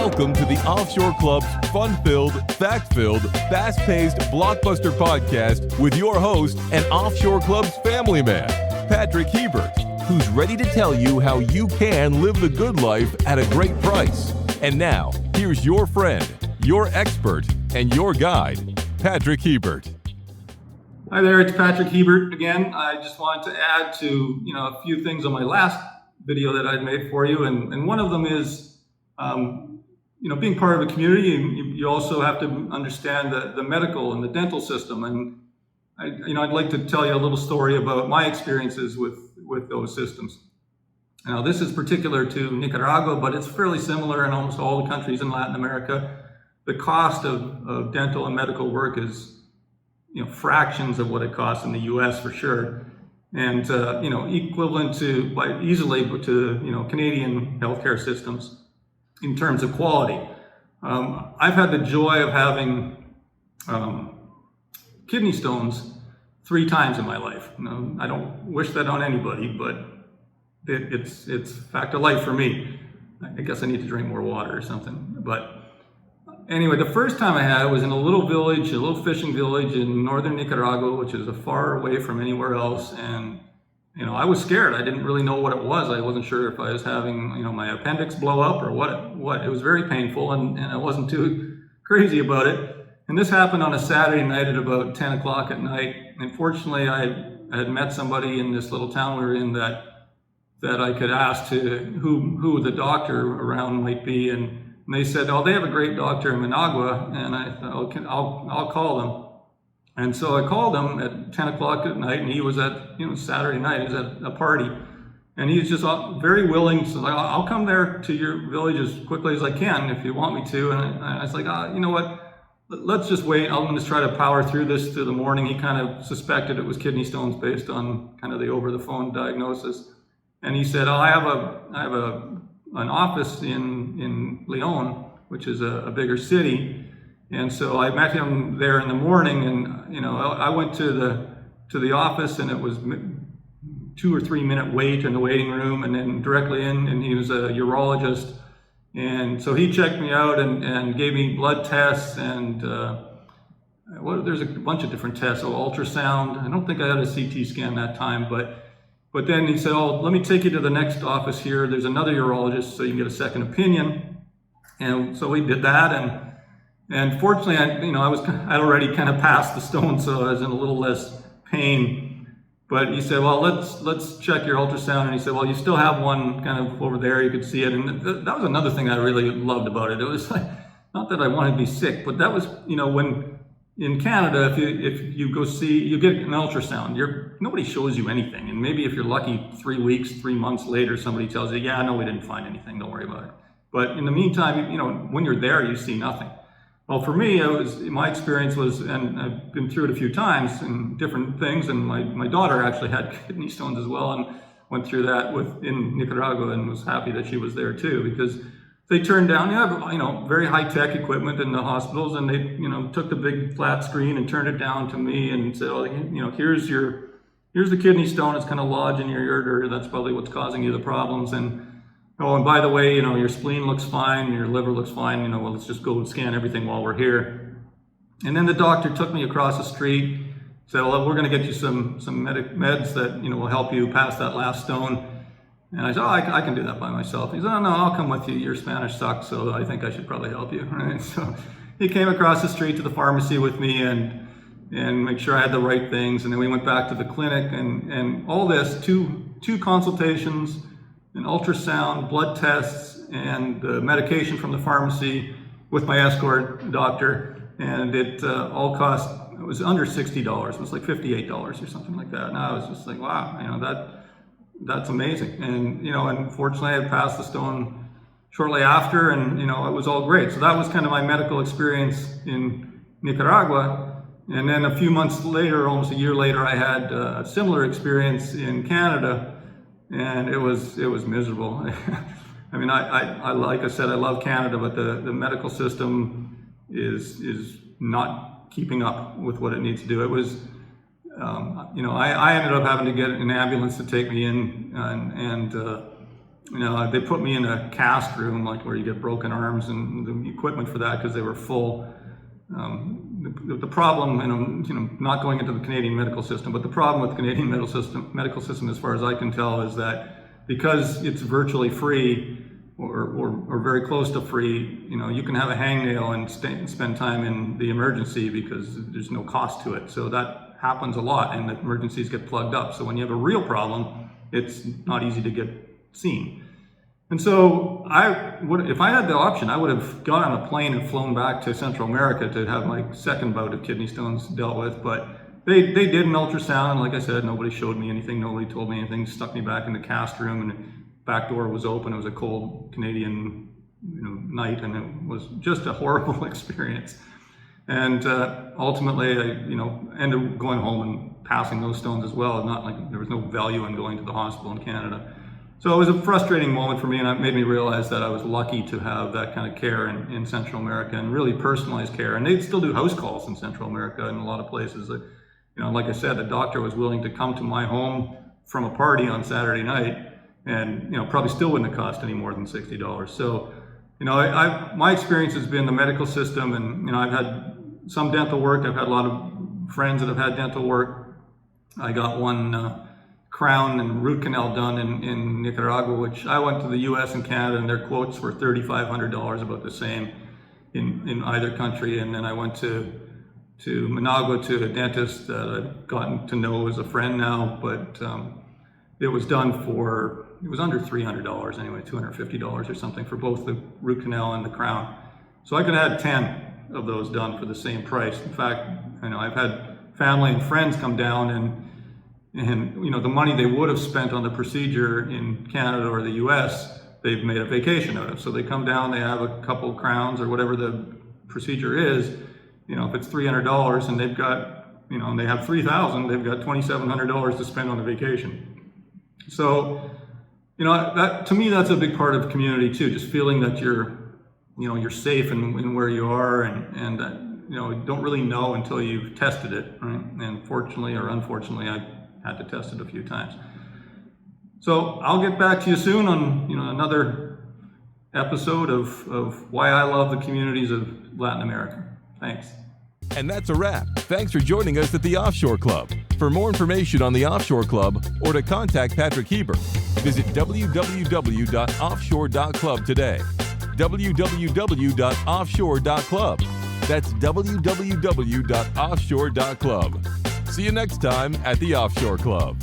Welcome to the Offshore Club's fun-filled, fact-filled, fast-paced, blockbuster podcast with your host and Offshore Club's family man, Patrick Heibert, who's ready to tell you how you can live the good life at a great price. And now, here's your friend, your expert, and your guide, Patrick Heibert. Hi there, it's Patrick Heibert again. I just wanted to add to a few things on my last video that I'd made for you, and one of them is being part of a community. You also have to understand the medical and the dental system, and I'd like to tell you a little story about my experiences with those systems. Now, this is particular to Nicaragua, but it's fairly similar in almost all the countries in Latin America. The cost of dental and medical work is fractions of what it costs in the U.S. for sure, and equivalent to easily to Canadian healthcare systems in terms of quality. I've had the joy of having kidney stones 3 times in my life. I don't wish that on anybody, but it's a fact of life for me. I guess I need to drink more water or something. But anyway, the first time I had it was in a little village, a little fishing village in northern Nicaragua, which is far away from anywhere else. And I was scared. I didn't really know what it was. I wasn't sure if I was having, my appendix blow up or what. It was very painful, and I wasn't too crazy about it. And this happened on a Saturday night at about 10 o'clock at night. And fortunately, I had met somebody in this little town we were in that I could ask to who the doctor around might be. And they said, oh, they have a great doctor in Managua. And I thought, okay, I'll call them. And so I called him at 10 o'clock at night, and he was at, Saturday night, he was at a party. And he's just very willing, so I'll come there to your village as quickly as I can if you want me to. And I was like, you know what, let's just wait. I'm just try to power through this to the morning. He kind of suspected it was kidney stones based on kind of the over-the-phone diagnosis. And he said, I have an office in Leon, which is a bigger city. And so I met him there in the morning, and I went to the office, and it was 2 or 3 minute wait in the waiting room, and then directly in, and he was a urologist. And so he checked me out and gave me blood tests, and there's a bunch of different tests. So ultrasound. I don't think I had a CT scan that time, but then he said, oh, let me take you to the next office here. There's another urologist, so you can get a second opinion. And so we did that, and fortunately, I'd already kind of passed the stone, so I was in a little less pain. But he said, well, let's check your ultrasound. And he said, well, you still have one kind of over there. You could see it. And that was another thing I really loved about it. It was like, not that I wanted to be sick, but that was, when in Canada, if you go see, you get an ultrasound, nobody shows you anything. And maybe if you're lucky, 3 weeks, 3 months later, somebody tells you, yeah, no, we didn't find anything. Don't worry about it. But in the meantime, when you're there, you see nothing. Well, for me, my experience was, and I've been through it a few times in different things, and my daughter actually had kidney stones as well, and went through that in Nicaragua, and was happy that she was there too, because they turned down, very high-tech equipment in the hospitals, and they, took the big flat screen and turned it down to me and said, oh, here's the kidney stone. It's kind of lodged in your ureter. That's probably what's causing you the problems. Oh, and by the way, your spleen looks fine, your liver looks fine, well, let's just go and scan everything while we're here. And then the doctor took me across the street, said, well, we're going to get you some meds that, will help you pass that last stone. And I said, oh, I can do that by myself. He said, oh, no, I'll come with you. Your Spanish sucks, so I think I should probably help you. Right? So he came across the street to the pharmacy with me and make sure I had the right things. And then we went back to the clinic, and all this, two consultations, an ultrasound, blood tests, and medication from the pharmacy with my escort doctor, and it all cost, it was under $60. It was like $58 or something like that. And I was just like, wow, that's amazing. And and fortunately I passed the stone shortly after, and it was all great. So that was kind of my medical experience in Nicaragua. And then a few months later, almost a year later, I had a similar experience in Canada. And it was miserable. I mean, I like I said, I love Canada, but the medical system is not keeping up with what it needs to do. It was, I ended up having to get an ambulance to take me in, and They put me in a cast room, like where you get broken arms and the equipment for that, because they were full. The problem, and I'm not going into the Canadian medical system, but the problem with the Canadian medical system, as far as I can tell, is that because it's virtually free or very close to free, you can have a hangnail and spend time in the emergency because there's no cost to it. So that happens a lot, and the emergencies get plugged up. So when you have a real problem, it's not easy to get seen. And so if I had the option, I would have got on a plane and flown back to Central America to have my second bout of kidney stones dealt with. But they did an ultrasound, and like I said, nobody showed me anything, nobody told me anything, stuck me back in the cast room, and the back door was open. It was a cold Canadian night, and it was just a horrible experience. And ultimately, I ended up going home and passing those stones as well. Not like there was no value in going to the hospital in Canada. So it was a frustrating moment for me, and it made me realize that I was lucky to have that kind of care in Central America, and really personalized care. And they still do house calls in Central America in a lot of places. Like I said, the doctor was willing to come to my home from a party on Saturday night, and probably still wouldn't have cost any more than $60. So my experience has been the medical system, and I've had some dental work. I've had a lot of friends that have had dental work. I got one crown and root canal done in Nicaragua, which I went to the US and Canada, and their quotes were $3,500, about the same in either country. And then I went to Managua to a dentist that I've gotten to know as a friend now, but it was done it was under $300 anyway, $250 or something for both the root canal and the crown. So I could have had 10 of those done for the same price. In fact, I've had family and friends come down, and the money they would have spent on the procedure in Canada or the US, they've made a vacation out of. So they come down, they have a couple crowns or whatever the procedure is. If it's $300 and they've got, and they have $3,000, they've got $2,700 to spend on a vacation. So, that, to me, that's a big part of community too. Just feeling that you're safe in where you are, and that, you don't really know until you've tested it, right? And fortunately or unfortunately, I've had to test it a few times. So I'll get back to you soon on another episode of why I love the communities of Latin America. Thanks. And that's a wrap. Thanks for joining us at the Offshore Club. For more information on the Offshore Club or to contact Patrick Heibert, visit www.offshore.club today. www.offshore.club. That's www.offshore.club. See you next time at the Offshore Club.